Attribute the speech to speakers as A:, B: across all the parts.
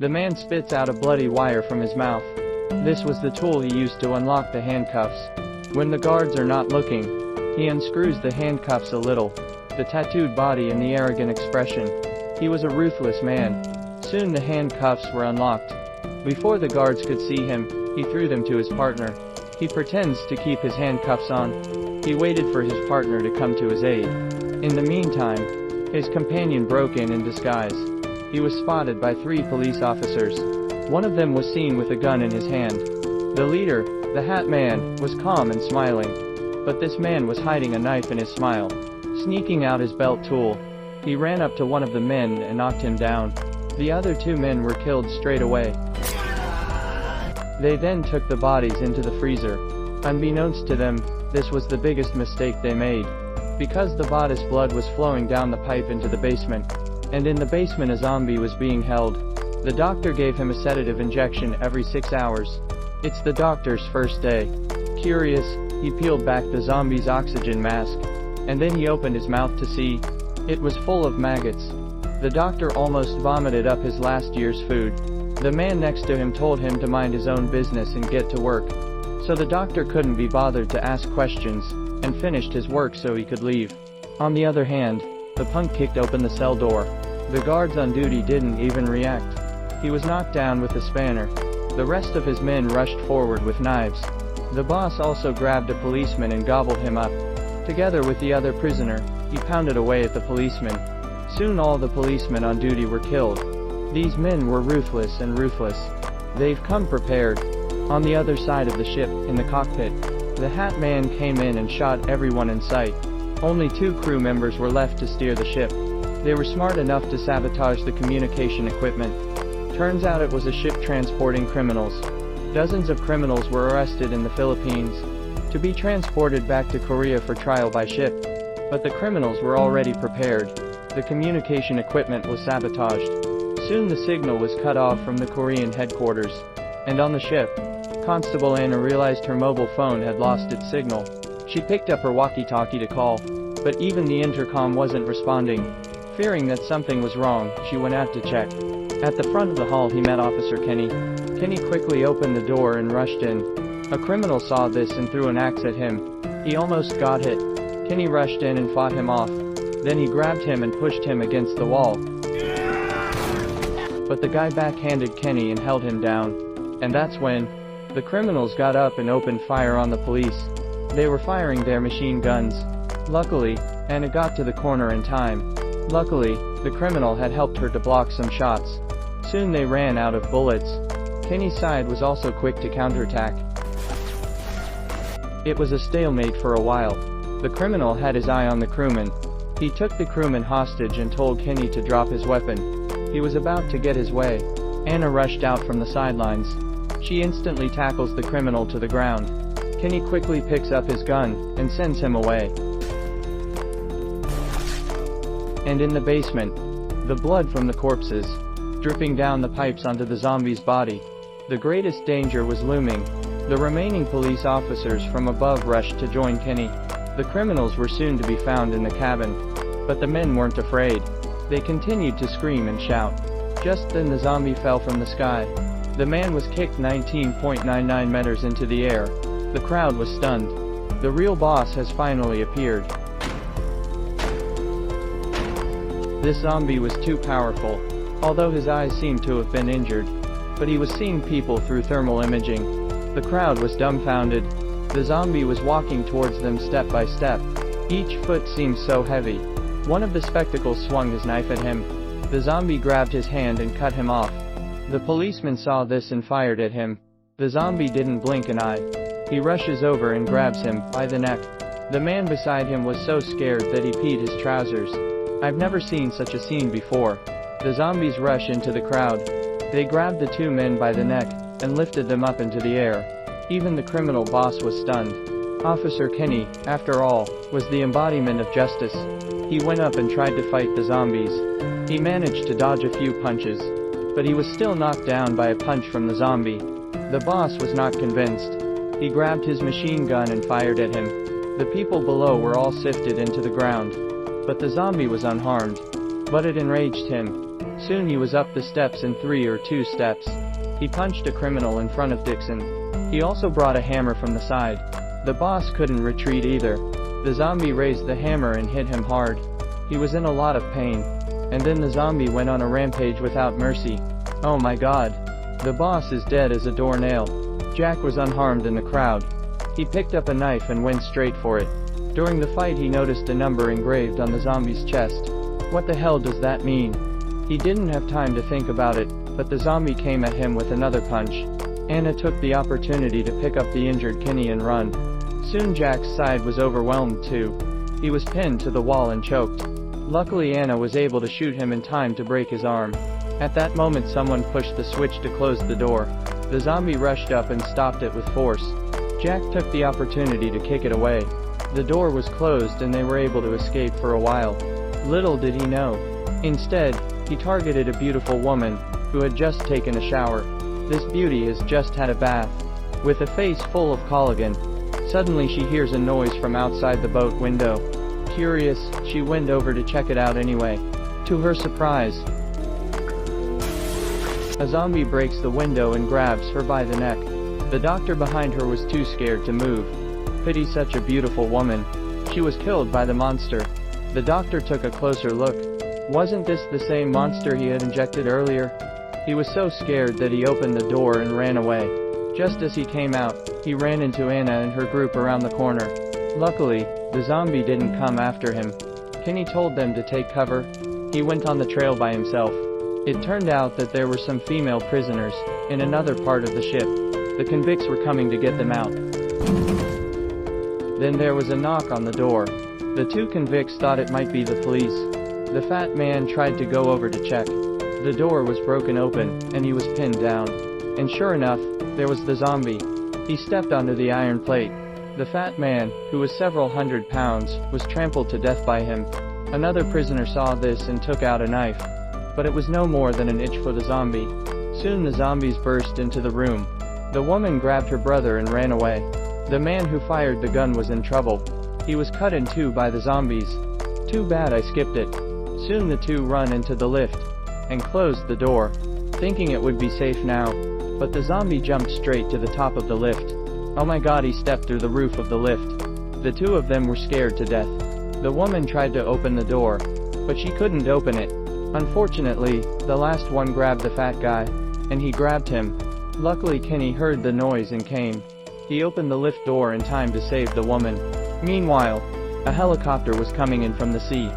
A: The man spits out a bloody wire from his mouth. This was the tool he used to unlock the handcuffs. When the guards are not looking, he unscrews the handcuffs a little. The tattooed body and the arrogant expression. He was a ruthless man. Soon the handcuffs were unlocked. Before the guards could see him, he threw them to his partner. He pretends to keep his handcuffs on. He waited for his partner to come to his aid. In the meantime, his companion broke in disguise. He was spotted by 3 police officers. One of them was seen with a gun in his hand. The leader, the Hat Man, was calm and smiling. But this man was hiding a knife in his smile. Sneaking out his belt tool, he ran up to one of the men and knocked him down. The other 2 men were killed straight away. They then took the bodies into the freezer. Unbeknownst to them, this was the biggest mistake they made. Because the body's blood was flowing down the pipe into the basement. And in the basement a zombie was being held. The doctor gave him a sedative injection every 6 hours. It's the doctor's first day. Curious, he peeled back the zombie's oxygen mask. And then he opened his mouth to see. It was full of maggots. The doctor almost vomited up his last year's food. The man next to him told him to mind his own business and get to work. So the doctor couldn't be bothered to ask questions, and finished his work so he could leave. On the other hand, the punk kicked open the cell door. The guards on duty didn't even react. He was knocked down with a spanner. The rest of his men rushed forward with knives. The boss also grabbed a policeman and gobbled him up. Together with the other prisoner, he pounded away at the policeman. Soon all the policemen on duty were killed. These men were ruthless and ruthless. They've come prepared. On the other side of the ship, in the cockpit, the Hat Man came in and shot everyone in sight. Only 2 crew members were left to steer the ship. They were smart enough to sabotage the communication equipment. Turns out it was a ship transporting criminals. Dozens of criminals were arrested in the Philippines, to be transported back to Korea for trial by ship. But the criminals were already prepared. The communication equipment was sabotaged. Soon the signal was cut off from the Korean headquarters. And on the ship, Constable Anna realized her mobile phone had lost its signal. She picked up her walkie-talkie to call, but even the intercom wasn't responding. Fearing that something was wrong, she went out to check. At the front of the hall he met Officer Kenny. Kenny quickly opened the door and rushed in. A criminal saw this and threw an axe at him. He almost got hit. Kenny rushed in and fought him off. Then he grabbed him and pushed him against the wall. But the guy backhanded Kenny and held him down. And that's when the criminals got up and opened fire on the police. They were firing their machine guns. Luckily, Anna got to the corner in time. Luckily, the criminal had helped her to block some shots. Soon they ran out of bullets. Kenny's side was also quick to counterattack. It was a stalemate for a while. The criminal had his eye on the crewman. He took the crewman hostage and told Kenny to drop his weapon. He was about to get his way. Anna rushed out from the sidelines. She instantly tackles the criminal to the ground. Kenny quickly picks up his gun and sends him away. And in the basement, the blood from the corpses, dripping down the pipes onto the zombie's body. The greatest danger was looming. The remaining police officers from above rushed to join Kenny. The criminals were soon to be found in the cabin. But the men weren't afraid. They continued to scream and shout. Just then the zombie fell from the sky. The man was kicked 19.99 meters into the air. The crowd was stunned. The real boss has finally appeared. This zombie was too powerful, although his eyes seemed to have been injured. But he was seeing people through thermal imaging. The crowd was dumbfounded. The zombie was walking towards them step by step. Each foot seemed so heavy. One of the spectacles swung his knife at him. The zombie grabbed his hand and cut him off. The policeman saw this and fired at him. The zombie didn't blink an eye. He rushes over and grabs him by the neck. The man beside him was so scared that he peed his trousers. I've never seen such a scene before. The zombies rush into the crowd. They grabbed the 2 men by the neck and lifted them up into the air. Even the criminal boss was stunned. Officer Kenny, after all, was the embodiment of justice. He went up and tried to fight the zombies. He managed to dodge a few punches, but he was still knocked down by a punch from the zombie. The boss was not convinced. He grabbed his machine gun and fired at him. The people below were all sifted into the ground. But the zombie was unharmed. But it enraged him. Soon he was up the steps in 3 or 2 steps. He punched a criminal in front of Dixon. He also brought a hammer from the side. The boss couldn't retreat either. The zombie raised the hammer and hit him hard. He was in a lot of pain. And then the zombie went on a rampage without mercy. Oh my god. The boss is dead as a doornail. Jack was unharmed in the crowd. He picked up a knife and went straight for it. During the fight he noticed a number engraved on the zombie's chest. What the hell does that mean? He didn't have time to think about it, but the zombie came at him with another punch. Anna took the opportunity to pick up the injured Kenny and run. Soon Jack's side was overwhelmed too. He was pinned to the wall and choked. Luckily Anna was able to shoot him in time to break his arm. At that moment someone pushed the switch to close the door. The zombie rushed up and stopped it with force. Jack took the opportunity to kick it away. The door was closed and they were able to escape for a while. Little did he know. Instead, he targeted a beautiful woman, who had just taken a shower. This beauty has just had a bath. With a face full of collagen. Suddenly she hears a noise from outside the boat window. Curious, she went over to check it out anyway. To her surprise, a zombie breaks the window and grabs her by the neck. The doctor behind her was too scared to move. Pity such a beautiful woman. She was killed by the monster. The doctor took a closer look. Wasn't this the same monster he had injected earlier? He was so scared that he opened the door and ran away. Just as he came out, he ran into Anna and her group around the corner. Luckily, the zombie didn't come after him. Kenny told them to take cover. He went on the trail by himself. It turned out that there were some female prisoners in another part of the ship. The convicts were coming to get them out. Then there was a knock on the door. The 2 convicts thought it might be the police. The fat man tried to go over to check. The door was broken open, and he was pinned down. And sure enough, there was the zombie. He stepped onto the iron plate. The fat man, who was several hundred pounds, was trampled to death by him. Another prisoner saw this and took out a knife. But it was no more than an itch for the zombie. Soon the zombies burst into the room. The woman grabbed her brother and ran away. The man who fired the gun was in trouble. He was cut in 2 by the zombies. Too bad I skipped it. Soon the 2 run into the lift and closed the door, thinking it would be safe now. But the zombie jumped straight to the top of the lift. Oh my god, he stepped through the roof of the lift. The 2 of them were scared to death. The woman tried to open the door, but she couldn't open it. Unfortunately, the last one grabbed the fat guy, and he grabbed him. Luckily Kenny heard the noise and came. He opened the lift door in time to save the woman. Meanwhile, a helicopter was coming in from the sea.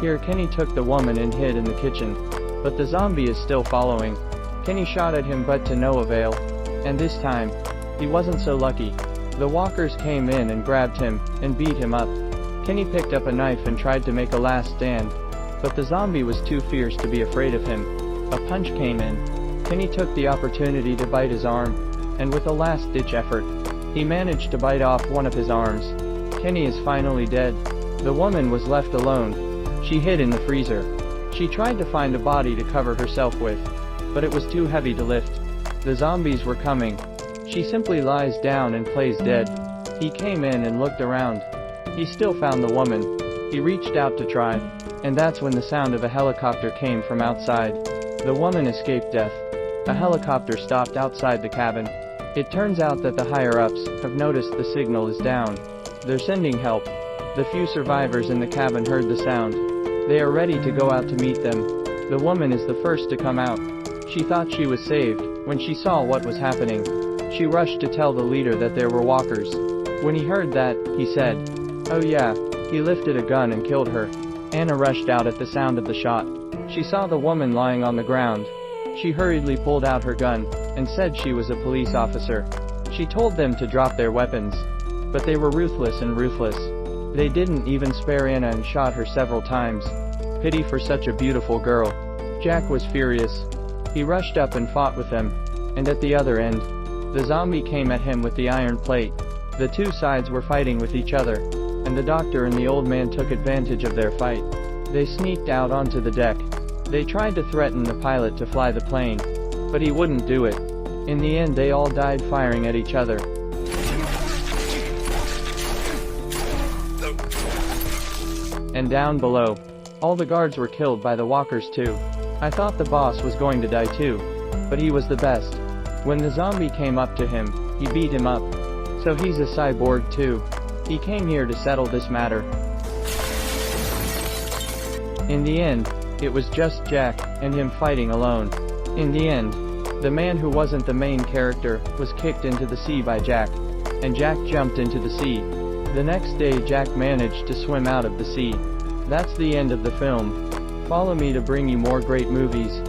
A: Here Kenny took the woman and hid in the kitchen. But the zombie is still following. Kenny shot at him but to no avail. And this time, he wasn't so lucky. The walkers came in and grabbed him, and beat him up. Kenny picked up a knife and tried to make a last stand. But the zombie was too fierce to be afraid of him. A punch came in. Kenny took the opportunity to bite his arm. And with a last-ditch effort, he managed to bite off one of his arms. Kenny is finally dead. The woman was left alone. She hid in the freezer. She tried to find a body to cover herself with, but it was too heavy to lift. The zombies were coming. She simply lies down and plays dead. He came in and looked around. He still found the woman. He reached out to try, and that's when the sound of a helicopter came from outside. The woman escaped death. A helicopter stopped outside the cabin. It turns out that the higher-ups have noticed the signal is down. They're sending help. The few survivors in the cabin heard the sound. They are ready to go out to meet them. The woman is the first to come out. She thought she was saved when she saw what was happening. She rushed to tell the leader that there were walkers. When he heard that, he said, "Oh yeah, he lifted a gun and killed her." Anna rushed out at the sound of the shot. She saw the woman lying on the ground. She hurriedly pulled out her gun and said she was a police officer. She told them to drop their weapons. But they were ruthless and ruthless. They didn't even spare Anna and shot her several times. Pity for such a beautiful girl. Jack was furious. He rushed up and fought with them. And at the other end, the zombie came at him with the iron plate. The two sides were fighting with each other, and the doctor and the old man took advantage of their fight. They sneaked out onto the deck. They tried to threaten the pilot to fly the plane, but he wouldn't do it. In the end they all died firing at each other. And down below, all the guards were killed by the walkers too. I thought the boss was going to die too. But he was the best. When the zombie came up to him, he beat him up. So he's a cyborg too. He came here to settle this matter. In the end, it was just Jack and him fighting alone. In the end, the man who wasn't the main character was kicked into the sea by Jack, and Jack jumped into the sea. The next day Jack managed to swim out of the sea. That's the end of the film. Follow me to bring you more great movies.